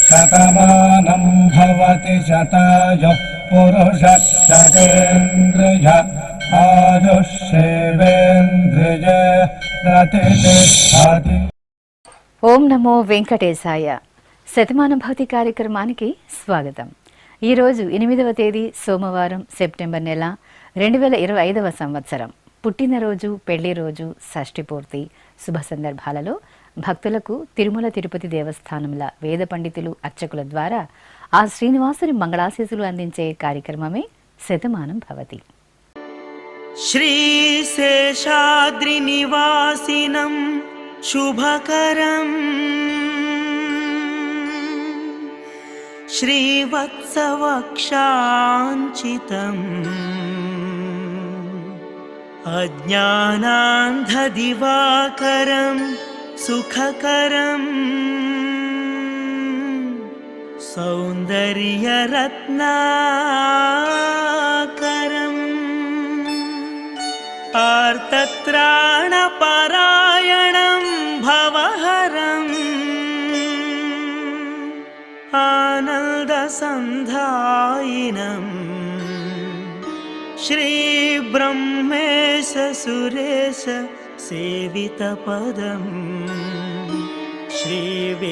శతమానం భవతి శతాయుః పురుషः శతేంద్రియ ఆయుష్యేవేంద్రియ ప్రతిష్ఠతి. ఓం నమో వెంకటేశాయ. శతమానం భవతి కార్యక్రమానికి స్వాగతం. ఈరోజు 8వ తేదీ సోమవారం, సెప్టెంబర్ నెల 2025వ సంవత్సరం. పుట్టినరోజు, పెళ్లి రోజు, షష్ఠి పూర్తి శుభ సందర్భాలలో భక్తులకు తిరుమల తిరుపతి దేవస్థానంల వేద పండితులు, అర్చకుల ద్వారా ఆ శ్రీనివాసుని మంగళాశీసులు అందించే కార్యక్రమమే శతమానం భవతి. శ్రీశేషాద్రి నివాసినం శుభకరం శ్రీవత్సవక్షాంచితం అజ్ఞానాంధదివాకరం సుఖకరం సౌందర్యరత్నాకరం ఆర్తత్రాణపరాయణం భవహరం ఆనందసంధాయినం శ్రీబ్రహ్మేశ సురేశ సేవితపదం శ్రీవేంకటేశం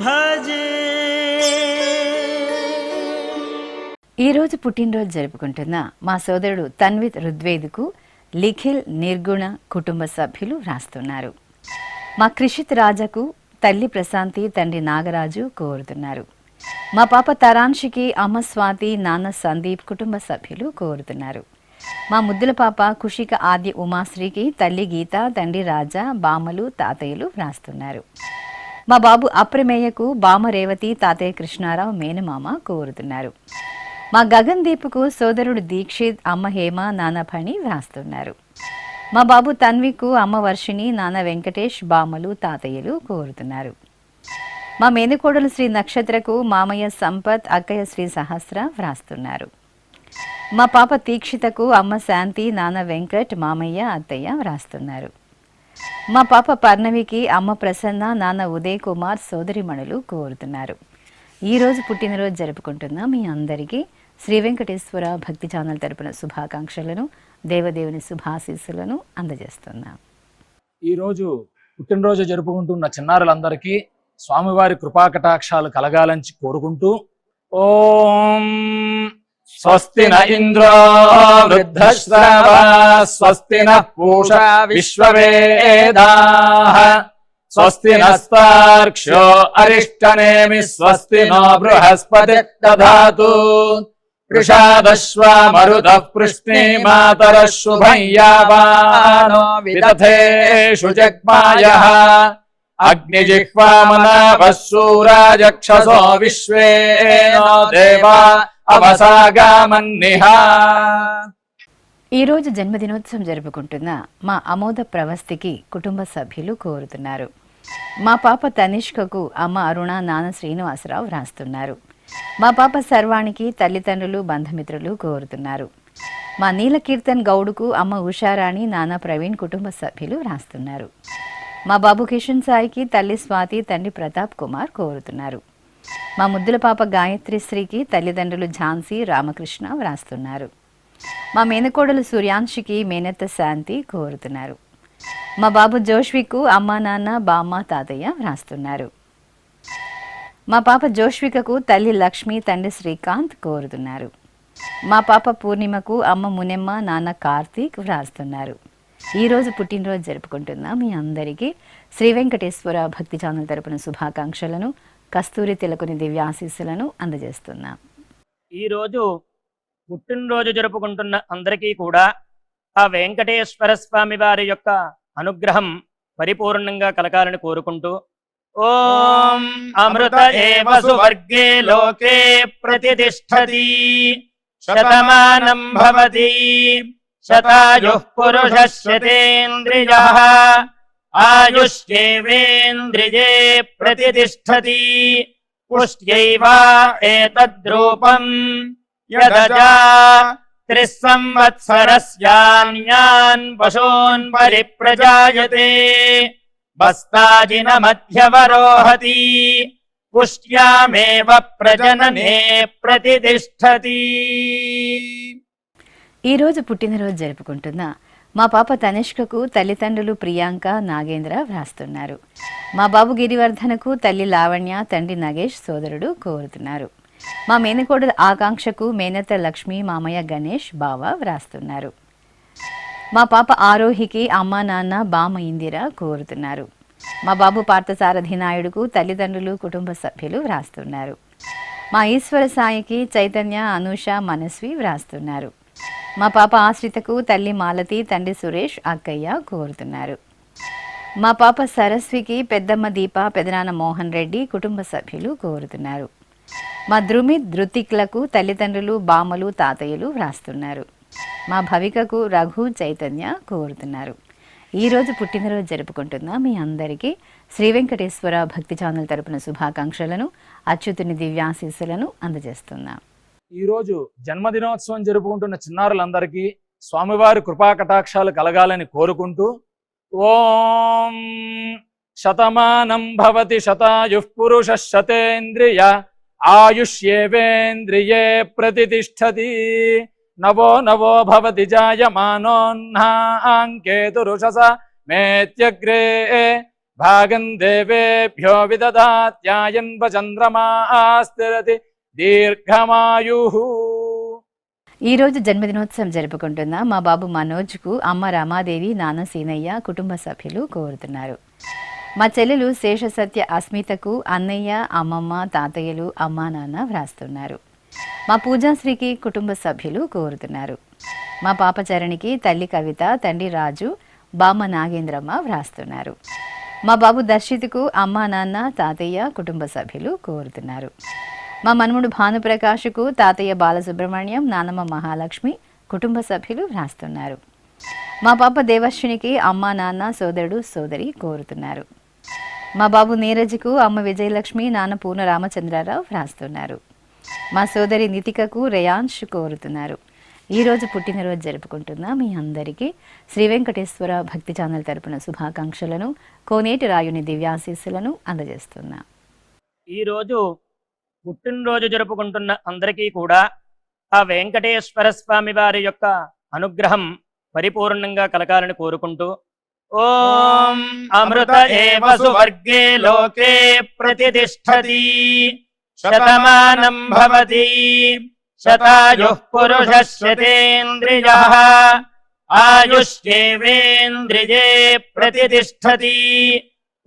భజే. ఈరోజు పుట్టినరోజు జరుపుకుంటున్న మా సోదరుడు తన్విత్ రుద్వేద్కు లిఖిల్ నిర్గుణ కుటుంబ సభ్యులు వ్రాస్తున్నారు. మా క్రిషిత్ రాజాకు తల్లి ప్రశాంతి, తండ్రి నాగరాజు కోరుతున్నారు. మా పాప తరాన్షికి అమ్మ స్వాతి, నాన్న సందీప్ కుటుంబ సభ్యులు కోరుతున్నారు. మా ముద్దుల పాప కుషిక ఆద్య ఉమాశ్రీకి తల్లి గీత, తండ్రి రాజా, బామలు, తాతయ్యలు వ్రాస్తున్నారు. మా బాబు అప్రమేయకు బామ రేవతి, తాతయ్య కృష్ణారావు, మేనమామ కోరుతున్నారు. మా గగన్ దీప్కు సోదరుడు దీక్షిత్, అమ్మ హేమ, నాన్న ఫణి వ్రాస్తున్నారు. మా బాబు తన్వికు అమ్మ వర్షిణి, నాన్న వెంకటేష్, బామలు, తాతయ్యలు కోరుతున్నారు. మా మేనకోడలు శ్రీ నక్షత్రకు మామయ్య సంపత్, అక్కయ్య శ్రీ సహస్ర వ్రాస్తున్నారు. మా పాప తీక్షితకు అమ్మ శాంతి, నాన్న వెంకట్, మామయ్య, అత్తయ్య వ్రాస్తున్నారు. మా పాప పర్ణవికి అమ్మ ప్రసన్న, నాన్న ఉదయ్ కుమార్, సోదరిమణులు కోరుతున్నారు. ఈరోజు పుట్టినరోజు జరుపుకుంటున్న మీ అందరికీ శ్రీ వెంకటేశ్వర భక్తి ఛానల్ తరపున శుభాకాంక్షలను, దేవదేవుని శుభాశీస్సులను అందజేస్తున్నాం. ఈరోజు పుట్టినరోజు జరుపుకుంటున్న చిన్నారులందరికీ స్వామివారి కృపాకటాక్షాలు కలగాలని కోరుకుంటూ, ఓం స్వస్తి న ఇంద్రో వృద్ధశ్రవా స్వస్తి న పూషా విశ్వవేదాః స్వస్తి నస్తార్క్ష్యో అరిష్టనేమి స్వస్తి నో బృహస్పతి దధాతు వృషాదశ్వా మరుతః పృష్ణే మాతరః శుభం యావానో విదథేషు జగ్మాయః అగ్నిజిహ్వామనాభः శూరాజక్షసో విశ్వేనో దేవా అవసాగామన్నిహ. ఈరోజు జన్మదినోత్సవం జరుపుకుంటున్న మా అమోద ప్రవస్తికి కుటుంబ సభ్యులు కోరుతున్నారు. మా పాప తనిష్కకు అమ్మ అరుణ, నాన్న శ్రీనివాసరావు వ్రాస్తున్నారు. మా పాప సర్వాణికి తల్లిదండ్రులు, బంధుమిత్రులు కోరుతున్నారు. మా నీలకీర్తన్ గౌడుకు అమ్మ ఉషారాణి, నాన్న ప్రవీణ్ కుటుంబ సభ్యులు వ్రాస్తున్నారు. మా బాబు కిషన్ సాయికి తల్లి స్వాతి, తండ్రి ప్రతాప్ కుమార్ కోరుతున్నారు. మా ముద్దుల పాప గాయత్రి శ్రీకి తల్లిదండ్రులు ఝాన్సీ, రామకృష్ణ వ్రాస్తున్నారు. మా మేనకోడలు సూర్యాంశికి మేనత్త శాంతి కోరుతున్నారు. మా బాబు జోష్వికు అమ్మ, నాన్న, బామ్మ, తాతయ్య వ్రాస్తున్నారు. మా పాప జోష్వికకు తల్లి లక్ష్మి, తండ్రి శ్రీకాంత్ కోరుతున్నారు. మా పాప పూర్ణిమకు అమ్మ మునెమ్మ, నాన్న కార్తీక్ వ్రాస్తున్నారు. ఈరోజు పుట్టినరోజు జరుపుకుంటున్న మీ అందరికీ శ్రీ వెంకటేశ్వర భక్తి ఛానల్ తరపున శుభాకాంక్షలను, కస్తూరి తిలకుని దివ్యాశీస్సులను అందజేస్తున్నాం. ఈరోజు పుట్టినరోజు జరుపుకుంటున్న అందరికీ కూడా ఆ వెంకటేశ్వర స్వామి వారి యొక్క అనుగ్రహం పరిపూర్ణంగా కలగాలని కోరుకుంటూ, ఓం అమృత ఏవ సువర్గే లోకే ప్రతిష్ఠతి శతమానం భవతి శతాయుః పురుషः శతేంద్రియః ఆయుష్యేవేంద్రియే ప్రతిష్ఠతి పుష్ట్యైవ ఏతద్రూపం యదజా त्रिस्संवत्सरस्यान्यान् पशून् परिप्रजायते बस्ताजिनमध्यवरोहति पुष्ट्यामेव प्रजनने प्रतितिष्ठति। ఈ రోజు పుట్టినరోజు జరుపుకుంటున్న మా పాప తనిష్కకు తల్లిదండ్రులు ప్రియాంక నాగేంద్ర వ్రాస్తున్నారు. మా బాబు గిరివర్ధనకు తల్లి లావణ్య తండ్రి నగేష్ సోదరుడు కోరుతున్నారు. మా మేనకోడలు ఆకాంక్షకు మేనత్త లక్ష్మి మామయ్య గణేష్ బావ వ్రాస్తున్నారు. మా పాప ఆరోహికి అమ్మా నాన్న బామ ఇందిర కోరుతున్నారు. మా బాబు పార్థసారథి నాయుడుకు తల్లిదండ్రులు కుటుంబ సభ్యులు వ్రాస్తున్నారు. మా ఈశ్వర సాయికి చైతన్య అనూష మనస్వి వ్రాస్తున్నారు. మా పాప ఆశ్రితకు తల్లి మాలతి తండ్రి సురేష్ అక్కయ్య కోరుతున్నారు. మా పాప సరస్వికి పెద్దమ్మ దీప పెదనాన్న మోహన్ రెడ్డి కుటుంబ సభ్యులు కోరుతున్నారు. మా ధృమిత్ ధృతిక్లకు తల్లిదండ్రులు బామలు తాతయ్యలు వ్రాస్తున్నారు. మా భవికకు రఘు చైతన్య కోరుతున్నారు. ఈరోజు పుట్టినరోజు జరుపుకుంటున్న మీ అందరికీ శ్రీ వెంకటేశ్వర భక్తి ఛానల్ తరపున శుభాకాంక్షలను అచ్యుతుని దివ్యాశీస్సులను అందజేస్తున్నాం. ఈరోజు జన్మదినోత్సవం జరుపుకుంటున్న చిన్నారులందరికీ స్వామివారి కృపా కటాక్షాలు కలగాలని కోరుకుంటూ ఓం శతమానం భవతి శతాయుః పురుషః శతేంద్రియ ఆయుష్యేవేంద్రియే ప్రతితిష్ఠతి నవో నవో భవతి జాయమానోన్హాంకేతురుషస మేత్యగ్రే భాగం దేవేభ్యో విదదాత్యాయన్వ చంద్రమాస్థిరతి దీర్ఘమాయు. ఈరోజు జన్మదినోత్సవం జరుపుకుంటున్న మా బాబు మనోజ్కు అమ్మ రమాదేవి నాన్న సీనయ్య కుటుంబ సభ్యులు కోరుతున్నారు. మా చెల్లెలు శేషసత్య అస్మితకు అన్నయ్య అమ్మమ్మ తాతయ్యలు అమ్మా నాన్న వ్రాస్తున్నారు. మా పూజాశ్రీకి కుటుంబ సభ్యులు కోరుతున్నారు. మా పాప చరణికి తల్లి కవిత తండ్రి రాజు బామ్మ నాగేంద్రమ్మ వ్రాస్తున్నారు. మా బాబు దర్శిత్కు అమ్మా నాన్న తాతయ్య కుటుంబ సభ్యులు కోరుతున్నారు. మా మనుమడు భానుప్రకాష్కు తాతయ్య బాలసుబ్రహ్మణ్యం నానమ్మ మహాలక్ష్మి కుటుంబ సభ్యులు వ్రాస్తున్నారు. మా పాప దేవర్షినికి అమ్మా నాన్న సోదరుడు సోదరి కోరుతున్నారు. మా బాబు నీరజ్కు అమ్మ విజయలక్ష్మి నాన్న పూర్ణ రామచంద్రరావు వ్రాస్తున్నారు. మా సోదరి నితికకు రేయాన్ష్ కోరుతున్నారు. ఈరోజు పుట్టినరోజు జరుపుకుంటున్న మీ అందరికీ శ్రీ వెంకటేశ్వర భక్తి ఛానల్ తరపున శుభాకాంక్షలను కోనేటి రాయుని దివ్యాశీస్సులను అందజేస్తున్నా. ఈరోజు పుట్టినరోజు జరుపుకుంటున్న అందరికీ కూడా ఆ వెంకటేశ్వర స్వామి వారి యొక్క అనుగ్రహం పరిపూర్ణంగా కలగాలని కోరుకుంటూ ఓం అమృత ఏవ సువర్గే లోకే ప్రతితిష్ఠతి శతమానం భవతి శతాయుః పురుషః శతేంద్రియః ఆయుష్యేవేంద్రియే ప్రతితిష్ఠతి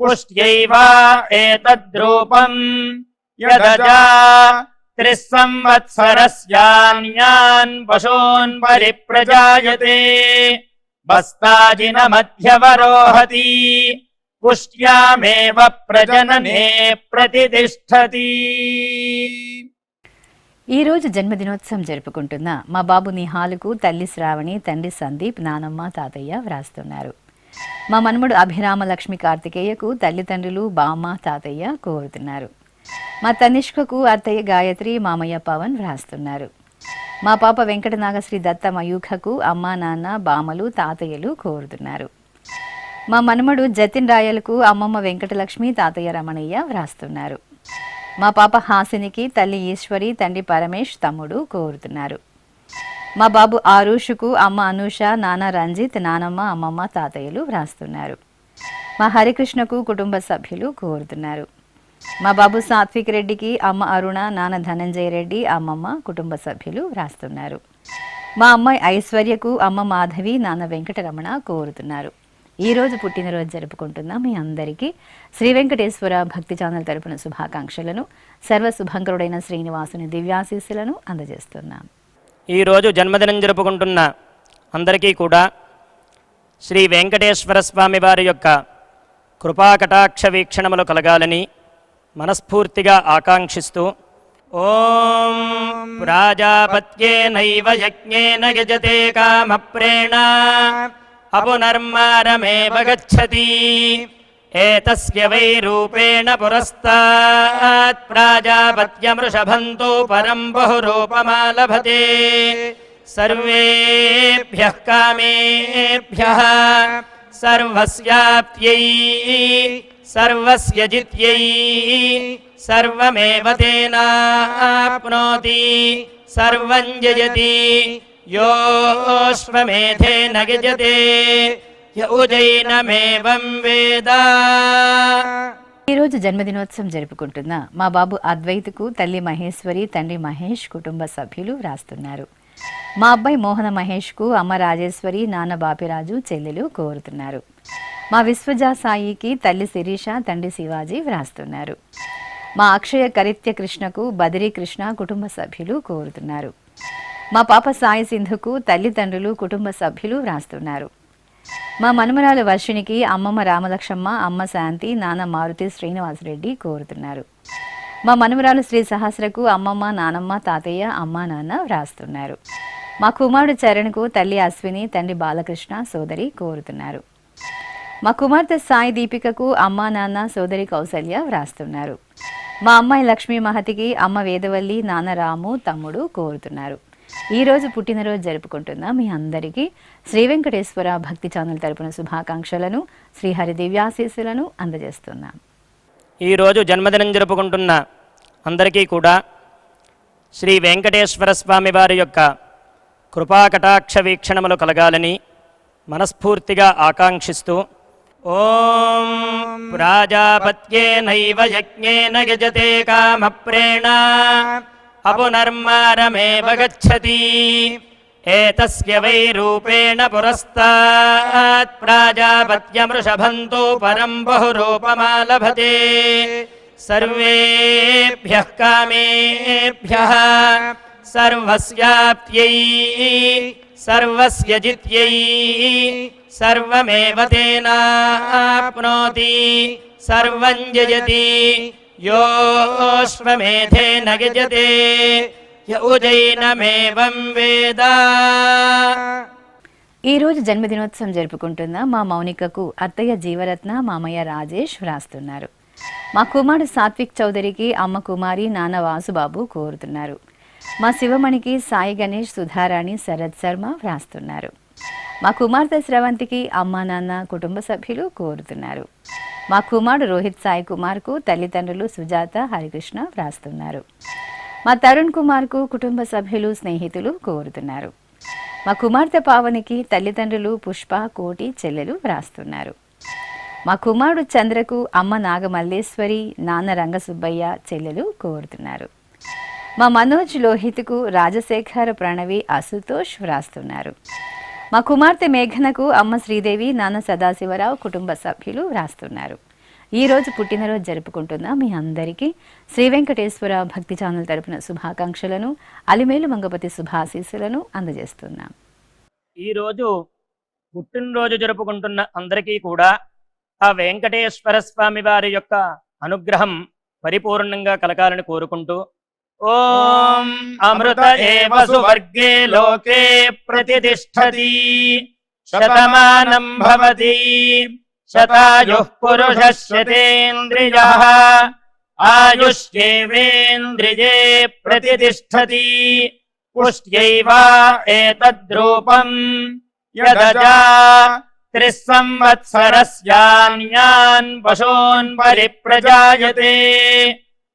పుష్ట్యైవ ఏతద్రూపం యదజా త్రిస్సంవత్సరస్యాన్యాన్ పశూన్ పరిప్రజాయతే బస్తాజినమధ్యవరోహతి పుష్ట్యామేవ ప్రజననే ప్రతితిష్ఠతి. ఈరోజు జన్మదినోత్సవం జరుపుకుంటున్న మా బాబు నిహాలుకు తల్లి శ్రావణి తండ్రి సందీప్ నానమ్మ తాతయ్య వ్రాస్తున్నారు. మా మనుమడు అభిరామ లక్ష్మి కార్తికేయకు తల్లిదండ్రులు బామ్మ తాతయ్య కోరుతున్నారు. మా తనిష్కకు అత్తయ్య గాయత్రి మామయ్య పవన్ వ్రాస్తున్నారు. మా పాప వెంకటనాగశ్రీ దత్త మయూఖకు అమ్మా నాన్న బామలు తాతయ్యలు కోరుతున్నారు. మా మనుమడు జతిన్ రాయలకు అమ్మమ్మ వెంకటలక్ష్మి తాతయ్య రమణయ్య వ్రాస్తున్నారు. మా పాప హాసినికి తల్లి ఈశ్వరి తండ్రి పరమేష్ తమ్ముడు కోరుతున్నారు. మా బాబు ఆరుషుకు అమ్మ అనూష నాన్న రంజిత్ నానమ్మ అమ్మమ్మ తాతయ్యలు వ్రాస్తున్నారు. మా హరికృష్ణకు కుటుంబ సభ్యులు కోరుతున్నారు. మా బాబు సాత్విక్ రెడ్డికి అమ్మ అరుణ నాన్న ధనంజయ రెడ్డి అమ్మమ్మ కుటుంబ సభ్యులు వ్రాస్తున్నారు. మా అమ్మాయి ఐశ్వర్యకు అమ్మ మాధవి నాన్న వెంకటరమణ కోరుతున్నారు. ఈరోజు పుట్టినరోజు జరుపుకుంటున్న మీ అందరికీ శ్రీ వెంకటేశ్వర భక్తి ఛానల్ తరపున శుభాకాంక్షలను సర్వశుభంకరుడైన శ్రీనివాసుని దివ్యాశీస్సులను అందజేస్తున్నాం. ఈరోజు జన్మదినం జరుపుకుంటున్న అందరికీ కూడా శ్రీ వెంకటేశ్వర స్వామి వారి యొక్క కృపాకటాక్ష వీక్షణములు కలగాలని మనస్ఫూర్తిగా ఆకాంక్షిస్తూ ఓం ప్రాజాపత్యేనైవ యజ్ఞేన యజతే కామప్రేణ అపునర్మారమేవ గచ్చతి ఏతస్య వై రూపేణ పురస్తాత్ ప్రాజాపత్యమృషభంతో పరం బహురూపమాలభతే सर्वेभ्यः कामेभ्यः सर्वस्याप्त्यै सर्वस्य जित्यै सर्वमेव तेनाप्नोति सर्वं जयति योऽश्वमेधेन यजते य उजैनमेवं वेद. ఈరోజు జన్మదినోత్సవం జరుపుకుంటున్న మా బాబు అద్వైత్కు తల్లి మహేశ్వరి, తండ్రి మహేష్ కుటుంబ సభ్యులు వ్రాస్తున్నారు. మా అబ్బాయి మోహన మహేష్కు అమ్మ రాజేశ్వరి, నాన్న బాపిరాజు, చెల్లెలు కోరుతున్నారు. మా విశ్వజా సాయికి తల్లి శిరీష, తండ్రి శివాజీ వ్రాస్తున్నారు. మా అక్షయ కరిత్య కృష్ణకు బదిరీ కృష్ణ కుటుంబ సభ్యులు కోరుతున్నారు. మా పాప సాయి సింధుకు తల్లిదండ్రులు, కుటుంబ సభ్యులు వ్రాస్తున్నారు. మా మనుమరాలు వర్షినికి అమ్మమ్మ రామలక్ష్మమ్మ, అమ్మ శాంతి, నాన్న మారుతి శ్రీనివాసరెడ్డి కోరుతున్నారు. మా మనుమరాలు శ్రీ సహస్రకు అమ్మమ్మ, నానమ్మ, తాతయ్య, అమ్మ, నాన్న వ్రాస్తున్నారు. మా కుమారుడు చరణ్కు తల్లి అశ్విని, తండ్రి బాలకృష్ణ, సోదరి కోరుతున్నారు. మా కుమార్తె సాయి దీపికకు అమ్మ, నాన్న, సోదరి కౌసల్య వ్రాస్తున్నారు. మా అమ్మాయి లక్ష్మీ మహతికి అమ్మ వేదవల్లి, నాన్న రాము, తమ్ముడు కోరుతున్నారు. ఈరోజు పుట్టినరోజు జరుపుకుంటున్న మీ అందరికీ శ్రీ వెంకటేశ్వర భక్తి ఛానల్ తరపున శుభాకాంక్షలను, శ్రీహరి దివ్యాశీస్సులను అందజేస్తున్నాం. ఈరోజు జన్మదినం జరుపుకుంటున్న అందరికీ కూడా శ్రీ వెంకటేశ్వర స్వామి వారి యొక్క కృపాకటాక్ష వీక్షణములు కలగాలని మనస్ఫూర్తిగా ఆకాంక్షిస్తూ ఓం ప్రాజాపత్యేనైవ యజ్ఞేన యజతే కామప్రేణ అపునర్మారమేవ గచ్చతి ఏతస్య వై రూపేణ పురస్తాత్ ప్రాజాపత్యమృషభంతో పరం బహురూపమాలభతే సర్వేభ్యః కామేభ్యః సర్వస్యాప్త్యై సర్వస్య జిత్యై సర్వమేవ తేనాప్నోతి సర్వం జయతి యోऽశ్వమేధేన యజతే య ఉజైనమేవం వేద. ఈరోజు జన్మదినోత్సవం జరుపుకుంటున్న మా మౌనికకు అత్తయ్య జీవరత్న, మామయ్య రాజేష్ వ్రాస్తున్నారు. మా కుమారుడు సాత్విక్ చౌదరికి అమ్మ కుమారి, నాన్న వాసుబాబు కోరుతున్నారు. మా శివమణికి సాయి గణేష్, సుధారాణి, శరత్ శర్మ వ్రాస్తున్నారు. మా కుమార్తె స్రవంతికి అమ్మ, నాన్న, కుటుంబ సభ్యులు కోరుతున్నారు. మా కుమారుడు రోహిత్ సాయి కుమార్కు తల్లిదండ్రులు సుజాత, హరికృష్ణ వ్రాస్తున్నారు. మా తరుణ్ కుమార్కు కుటుంబ సభ్యులు, స్నేహితులు కోరుతున్నారు. మా కుమార్తె పావనికి తల్లిదండ్రులు పుష్ప, కోటి, చెల్లెలు వ్రాస్తున్నారు. మా కుమారుడు చంద్రకు అమ్మ నాగమల్లేశ్వరి, నాన్న రంగసుబ్బయ్య, చెల్లెలు కోరుతున్నారు. మా మనోజ్ లోహిత్కు రాజశేఖర, ప్రణవి, అసుతోష్ వ్రాస్తున్నారు. మా కుమార్తె మేఘనకు అమ్మ శ్రీదేవి, నాన్న సదాశివరావు, కుటుంబ సభ్యులు వ్రాస్తున్నారు. ఈరోజు పుట్టినరోజు జరుపుకుంటున్న మీ అందరికీ శ్రీ వెంకటేశ్వర భక్తి ఛానల్ తరపున శుభాకాంక్షలను, అలిమేలు మంగపతి శుభాశీస్సులను అందజేస్తున్నాం. ఈరోజు పుట్టినరోజు జరుపుకుంటున్న అందరికీ కూడా ఆ వెంకటేశ్వర స్వామి వారి యొక్క అనుగ్రహం పరిపూర్ణంగా కలగాలని కోరుకుంటూ ఓం అమృత ఏవ సువర్గే లోకే ప్రతిష్ఠతి శతమానం భవతి శతాయుః పురుషः శతేంద్రియః ఆయుష్యేవేంద్రియే ప్రతిష్ఠతి పుష్ట్యైవ ఏతద్రూపం యదజా త్రిస్సంవత్సరస్యాన్యాన్ పశూన్ పరిప్రజాయతే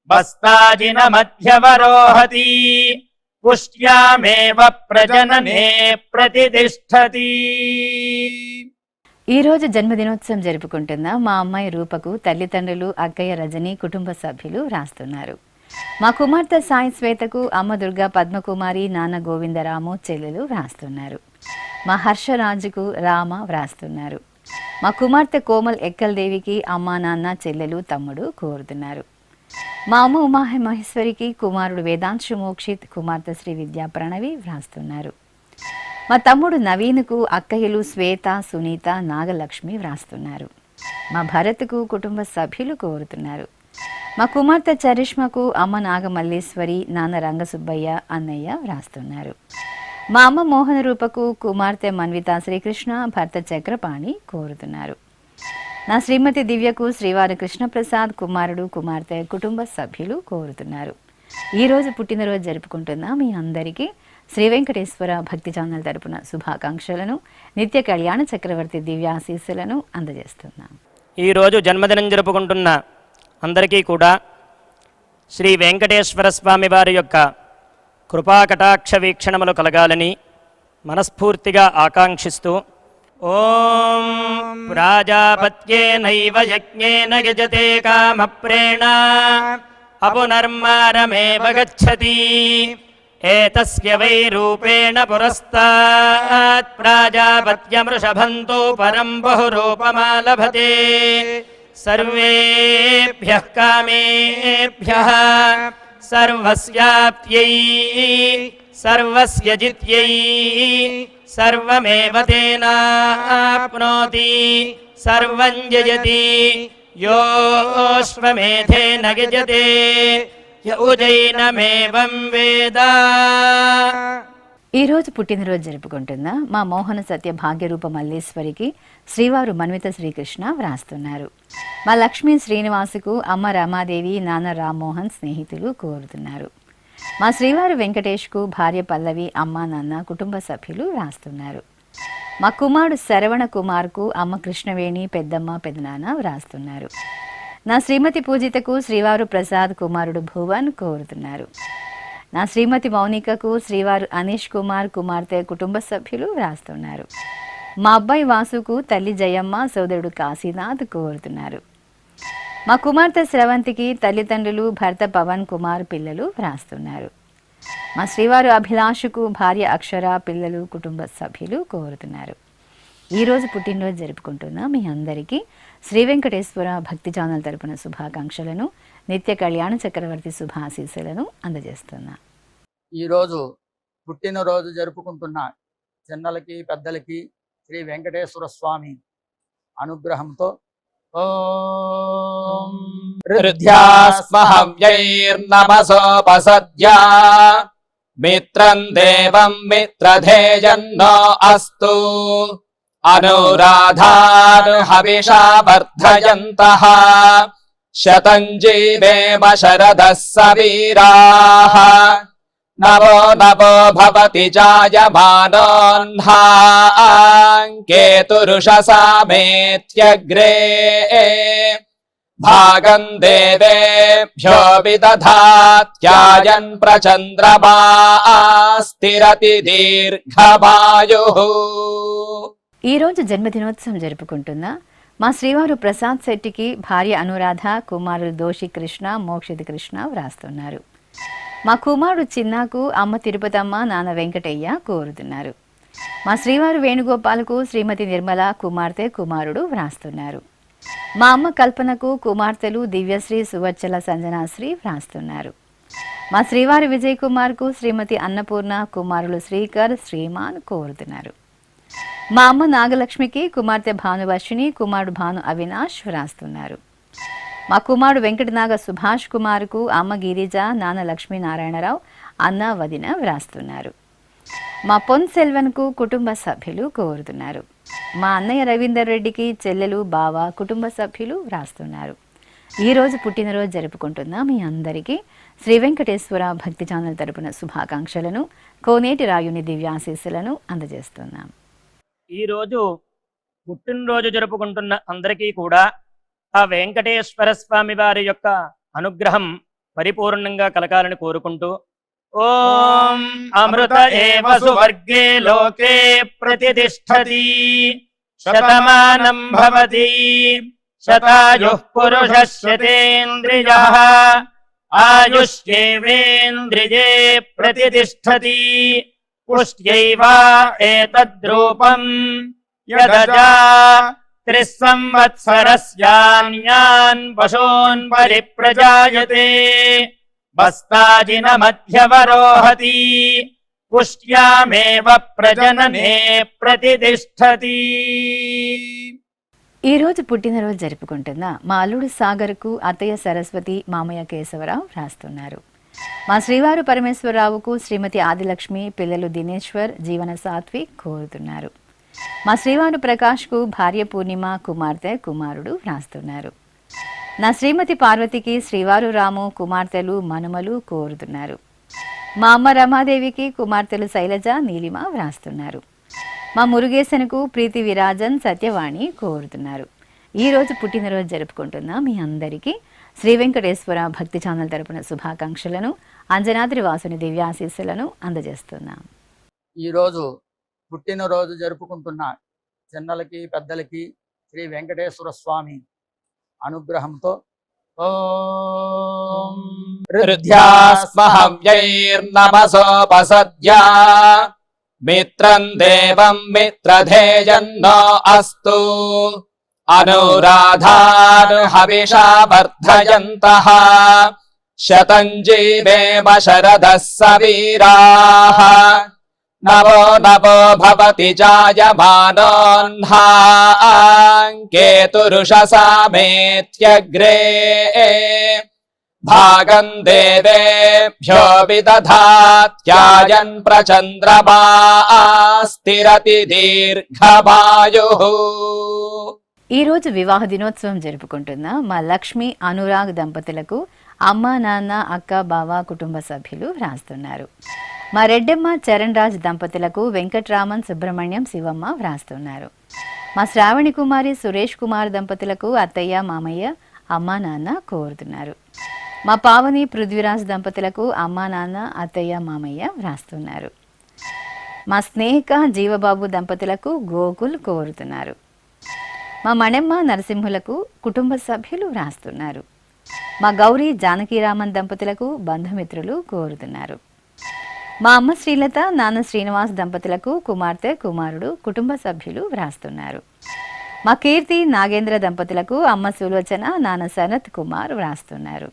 బస్తాజిన మధ్యవరోహతి పుష్ట్యామేవ ప్రజననే ప్రతిష్ఠతి. ఈరోజు జన్మదినోత్సవం జరుపుకుంటున్న మా అమ్మాయి రూపకు తల్లిదండ్రులు అక్కయ్య రజని, కుటుంబ సభ్యులు రాస్తున్నారు. మా కుమార్తె సాయి శ్వేతకు అమ్మ దుర్గా, పద్మకుమారి, నాన్న గోవిందరాము, చెల్లెలు వ్రాస్తున్నారు. మా హర్షరాజుకు రామ వ్రాస్తున్నారు. మా కుమార్తె కోమల్ ఎక్కల్దేవికి అమ్మ, నాన్న, చెల్లెలు, తమ్ముడు కోరుతున్నారు. మా అమ్మ ఉమామహేశ్వరికి కుమారుడు వేదాంశు మోక్షిత్, కుమార్తె శ్రీ విద్యా ప్రణవి వ్రాస్తున్నారు. మా తమ్ముడు నవీన్కు అక్కయ్యలు శ్వేత, సునీత, నాగలక్ష్మి వ్రాస్తున్నారు. మా భరత్కు కుటుంబ సభ్యులు కోరుతున్నారు. మా కుమార్తె చరిష్మకు అమ్మ నాగమల్లేశ్వరి, నాన్న రంగసుబ్బయ్య, అన్నయ్య వ్రాస్తున్నారు. మా అమ్మ మోహన రూపకు కుమార్తె మన్విత శ్రీకృష్ణ, భర్త చక్రపాణి కోరుతున్నారు. నా శ్రీమతి దివ్యకు శ్రీవారి కృష్ణప్రసాద్, కుమారుడు, కుమార్తె, కుటుంబ సభ్యులు కోరుతున్నారు. ఈరోజు పుట్టినరోజు జరుపుకుంటున్న మీ అందరికీ శ్రీ వెంకటేశ్వర భక్తి ఛానల్ తరపున శుభాకాంక్షలను, నిత్య కళ్యాణ చక్రవర్తి దివ్యాశీస్సులను అందజేస్తున్నాం. ఈరోజు జన్మదినం జరుపుకుంటున్న అందరికీ కూడా శ్రీ వెంకటేశ్వర స్వామి వారి యొక్క కృపాకటాక్ష వీక్షణములు కలగాలని మనస్ఫూర్తిగా ఆకాంక్షిస్తూ ఓం ప్రాజాపత్యేనైవ యజ్ఞేన యజతే కామప్రేణ అపునర్మారమేవ గచ్చతి ఏతస్య వై రూపేణ పురస్తాత్ ప్రాజాపత్యమృషభంతో పరం బహురూపమాలభతే సర్వేభ్యః కామేభ్యః సర్వస్యాప్త్యై సర్వస్య జిత్యై సర్వమేవ తేనాప్నోతి సర్వం జయతి యోశ్వమేధేన యజతే యౌజైనమేవం వేద. ఈరోజు పుట్టినరోజు జరుపుకుంటున్న మా మోహన సత్య భాగ్యరూప మల్లేశ్వరికి శ్రీవారు మన్విత శ్రీకృష్ణ వ్రాస్తున్నారు. మా లక్ష్మీ శ్రీనివాసుకు అమ్మ రామాదేవి, నాన్న రామ్మోహన్ స్నేహితులు కోరుతున్నారు. మా శ్రీవారు వెంకటేష్కు భార్య పల్లవి, అమ్మ నాన్న కుటుంబ సభ్యులు వ్రాస్తున్నారు. మా కుమారుడు శరవణ కుమార్కు అమ్మ కృష్ణవేణి, పెద్దమ్మ పెదనాన్న వ్రాస్తున్నారు. నా శ్రీమతి పూజితకు శ్రీవారు ప్రసాద్ కుమారుడు భువన్ కోరుతున్నారు. నా శ్రీమతి మౌనికకు శ్రీవారు అనీష్ కుమార్ కుమార్తె కుటుంబ సభ్యులు వ్రాస్తున్నారు. మా అబ్బాయి వాసుకు తల్లి జయమ్మ, సోదరుడు కాశీనాథ్ కోరుతున్నారు. మా కుమార్తె స్రవంతికి తల్లిదండ్రులు, భర్త పవన్ కుమార్, పిల్లలు వ్రాస్తున్నారు. మా శ్రీవారు అభిలాషుకు భార్య అక్షర, పిల్లలు కుటుంబ సభ్యులు కోరుతున్నారు. ఈరోజు పుట్టినరోజు జరుపుకుంటున్న మీ అందరికీ శ్రీ వెంకటేశ్వర భక్తి ఛానల్ తరపున శుభాకాంక్షలను, నిత్య కళ్యాణ చక్రవర్తి శుభాశీస్సులను అందజేస్తున్నా. ఈరోజు పుట్టినరోజు జరుపుకుంటున్న చిన్నలకి పెద్దలకి శ్రీ వెంకటేశ్వర స్వామి అనుగ్రహంతో ఓం హృద్యాస్మహవ్యైర్నమసోపసద్యా మిత్రం దేవం మిత్రధేయన్నో అస్తు అనురాధాన్ హవిషా వర్ధయంతః శతం జీవేమ శరదః సవీరాః నవో నవో భవతి జాయమానోన్హాం కేతురుషసామేత్యగ్రే భాగం దేవేభ్యో విదధాత్యాయన్ ప్రచంద్రమా స్థిరతి దీర్ఘమాయుః. ఈరోజు జన్మదినోత్సవం జరుపుకుంటున్న మా శ్రీవారు ప్రసాద్ శెట్టికి భార్య అనురాధ, కుమారుడు దోషి కృష్ణ, మోక్షిత కృష్ణ వ్రాస్తున్నారు. మా కుమారుడు చిన్నాకు అమ్మ తిరుపతమ్మ, నాన్న వెంకటయ్య కోరుతున్నారు. మా శ్రీవారు వేణుగోపాలకు శ్రీమతి నిర్మల, కుమార్తె కుమారుడు వ్రాస్తున్నారు. మా అమ్మ కల్పనకు కుమార్తెలు దివ్యశ్రీ, సువచ్చల, సంజనాశ్రీ వ్రాస్తున్నారు. మా శ్రీవారి విజయ్ కుమార్కు శ్రీమతి అన్నపూర్ణ, కుమారులు శ్రీకర్, శ్రీమాన్ కోరుతున్నారు. మా అమ్మ నాగలక్ష్మికి కుమార్తె భానువర్షిణి, కుమారుడు భాను అవినాష్ వ్రాస్తున్నారు. మా కుమారుడు వెంకటనాగ సుభాష్ కుమార్కు అమ్మ గిరిజ, నాన్న లక్ష్మీనారాయణరావు, అన్న వదిన వ్రాస్తున్నారు. మా పొన్ సెల్వన్కు కుటుంబ సభ్యులు కోరుతున్నారు. మా అన్నయ్య రవీందర్ రెడ్డికి చెల్లెలు, బావ కుటుంబ సభ్యులు వ్రాస్తున్నారు. ఈరోజు పుట్టినరోజు జరుపుకుంటున్న మీ అందరికీ శ్రీ వెంకటేశ్వర భక్తి ఛానల్ తరపున శుభాకాంక్షలను, కోనేటి రాయుని దివ్యాశీస్సులను అందజేస్తున్నాం. ఈరోజు పుట్టినరోజు జరుపుకుంటున్న అందరికీ కూడా ఆ వెంకటేశ్వర స్వామి వారి యొక్క అనుగ్రహం పరిపూర్ణంగా కలగాలని కోరుకుంటూ ఓం అమృత ఏవ సువర్గే లోకే ప్రతిష్ఠతి శతమానం భవతి శతాయుః పురుషः శతేంద్రియః ఆయుష్యేవేంద్రియే ప్రతిష్ఠతి పుష్ట్యైవ ఏతద్రూపం యదజా త్రిస్సంవత్సరస్యాన్యాన్ పశూన్ పరిప్రజాయతే బస్తాజిన మధ్యవరోహతి పుష్ట్యామేవ ప్రజననే ప్రతిష్ఠతి. ఈరోజు పుట్టినరోజు జరుపుకుంటున్న మా అల్లుడు సాగర్కు అత్తయ్య సరస్వతి, మామయ్య కేశవరావు వ్రాస్తున్నారు. మా శ్రీవారు పరమేశ్వరరావుకు శ్రీమతి ఆదిలక్ష్మి, పిల్లలు దినేశ్వర్, జీవన సాత్విక్ కోరుతున్నారు. మా శ్రీవారు ప్రకాష్కు భార్య పూర్ణిమ, కుమార్తె కుమారుడు వ్రాస్తున్నారు. నా శ్రీమతి పార్వతికి శ్రీవారు రాము కుమార్తెలు మనుమలు కోరుతున్నారు. మా అమ్మ రమాదేవికి కుమార్తెలు శైలజ నీలిమ వ్రాస్తున్నారు. మా మురుగేశనుకు ప్రీతి విరాజన్ సత్యవాణి కోరుతున్నారు. ఈరోజు పుట్టినరోజు జరుపుకుంటున్న మీ అందరికీ శ్రీ వెంకటేశ్వర భక్తి ఛానల్ తరపున శుభాకాంక్షలను, అంజనాద్రి వాసుని దివ్యాశీస్సులను అందజేస్తున్నాం. ఈరోజు పుట్టినరోజు జరుపుకుంటున్న చిన్నలకి పెద్దలకి శ్రీ వెంకటేశ్వర స్వామి అనుగ్రహంతో ఓం హృద్యాస్మహవ్యైర్నమసోపసద్యా మిత్రం దేవం మిత్రధేయన్నో అస్తు అనురాధానుహవిషా వర్ధయంతః శతం జీవేమ శరదః సవీరాః నవో నవో భవతి జాయమానోన్హాంకేతురుషసామేత్యగ్రే భాగం దేవేభ్యో విదధాత్యాయన్ ప్రచంద్రమా స్థిరతి దీర్ఘమాయుః. ఈరోజు వివాహ దినోత్సవం జరుపుకుంటున్న మా లక్ష్మి అనురాగ్ దంపతులకు అమ్మ నాన్న అక్క బావ కుటుంబ సభ్యులు వ్రాస్తున్నారు. మా రెడ్డమ్మ చరణ్ రాజ్ దంపతులకు వెంకట్రామన్ సుబ్రహ్మణ్యం శివమ్మ వ్రాస్తున్నారు. మా శ్రావణి కుమారి సురేష్ కుమార్ దంపతులకు అత్తయ్య మామయ్య అమ్మ నాన్న కోరుతున్నారు. మా పావని పృథ్వీరాజ్ దంపతులకు అమ్మ నాన్న అత్తయ్య మామయ్య వ్రాస్తున్నారు. మా స్నేహిక జీవబాబు దంపతులకు గోకుల్ కోరుతున్నారు. మా మణెమ్మ నరసింహులకు కుటుంబ సభ్యులు వ్రాస్తున్నారు. మా గౌరీ జానకీరామన్ దంపతులకు బంధుమిత్రులు కోరుతున్నారు. మా అమ్మ శ్రీలత నాన్న శ్రీనివాస్ దంపతులకు కుమార్తె కుమారుడు కుటుంబ సభ్యులు వ్రాస్తున్నారు. మా కీర్తి నాగేంద్ర దంపతులకు అమ్మ సులోచన నాన్న సనత్ కుమార్ వ్రాస్తున్నారు.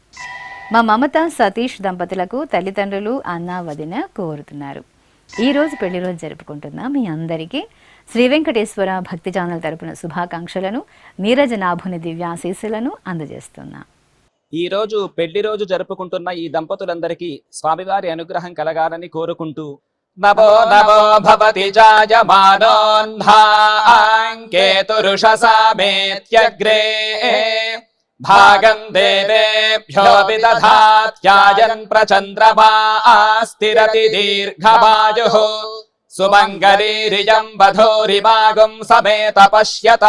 మా మమత సతీష్ దంపతులకు తల్లిదండ్రులు అన్న వదిన కోరుతున్నారు. ఈరోజు పెళ్లి రోజు జరుపుకుంటున్న మీ అందరికీ శ్రీ వెంకటేశ్వర భక్తి ఛానల్ తరపున శుభాకాంక్షలను, నీరజనాభుని దివ్యాశీస్సులను అందజేస్తున్నాం. ఈ రోజు పెళ్లి రోజు జరుపుకుంటున్న ఈ దంపతులందరికీ స్వామివారి అనుగ్రహం కలగాలని కోరుకుంటూ నవో నవో భవతి జాయమానోన్హాంకేతురుషసామేత్యగ్రే భాగం దేవేభ్యో విదధాత్యాయన్ ప్రచంద్రమా స్థిరతి దీర్ఘమాయుః. సుమంగళీరియం వధూరిమాగం సమేత పశ్యత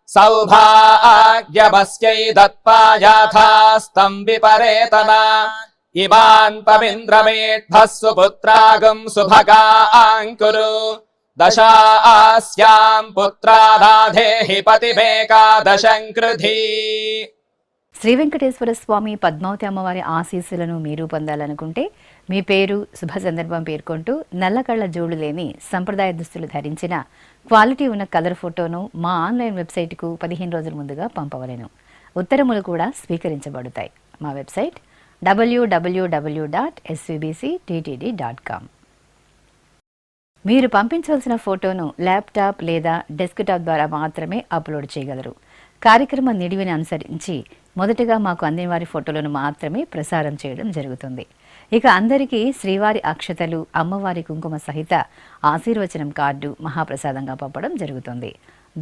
సౌభాగ్యమస్యై దత్పాయాథాస్తం విపరేతన ఇమాన్ పవింద్రమేఢ్భః సుపుత్రాగం సుభగాంకురు దశాస్యాం పుత్రానాధేహి పతిమేకాదశం కృధి. శ్రీ వెంకటేశ్వర స్వామి పద్మావతి అమ్మవారి ఆశీస్సులను మీరు పొందాలనుకుంటే మీ పేరు శుభ సందర్భం పేర్కొంటూ నల్ల కళ్ళ జోడు లేని సంప్రదాయ దుస్తులు ధరించిన క్వాలిటీ ఉన్న కలర్ ఫోటోను మా ఆన్లైన్ వెబ్సైట్కు 15 రోజుల ముందుగా పంపవలెను. ఉత్తరములు కూడా స్వీకరించబడతాయి. మా వెబ్సైట్ www.svbcttd.com. మీరు పంపించవలసిన ఫోటోను ల్యాప్టాప్ లేదా డెస్క్టాప్ ద్వారా మాత్రమే అప్లోడ్ చేయగలరు. కార్యక్రమ నిడివిని అనుసరించి మొదటగా మాకు అందిన వారి ఫోటోలను మాత్రమే ప్రసారం చేయడం జరుగుతుంది. ఇక అందరికీ శ్రీవారి అక్షతలు, అమ్మవారి కుంకుమ సహిత ఆశీర్వచనం కార్డు మహాప్రసాదంగా పంపడం జరుగుతుంది.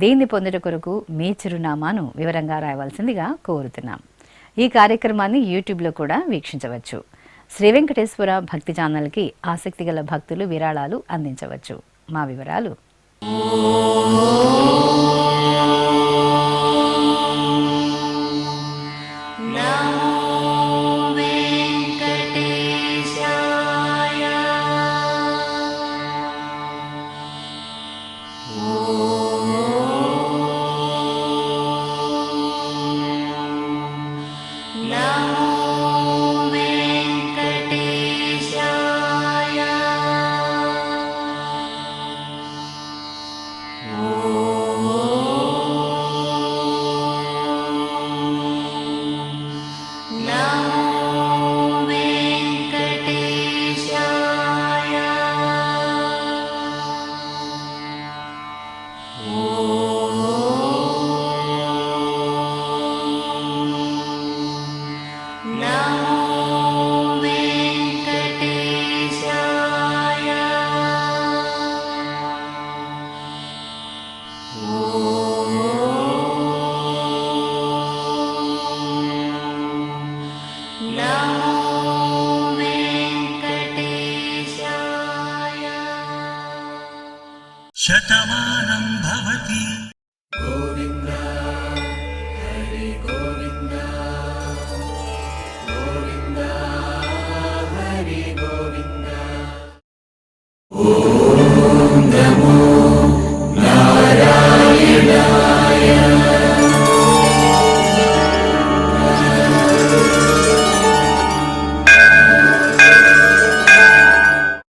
దీన్ని పొందుట కొరకు మీ చిరునామాను వివరంగా రాయవలసిందిగా కోరుతున్నాం. ఈ కార్యక్రమాన్ని యూట్యూబ్లో కూడా వీక్షించవచ్చు. శ్రీ వెంకటేశ్వర భక్తి ఛానల్కి ఆసక్తి గల భక్తులు విరాళాలు అందించవచ్చు. మా వివరాలు Oh శతమా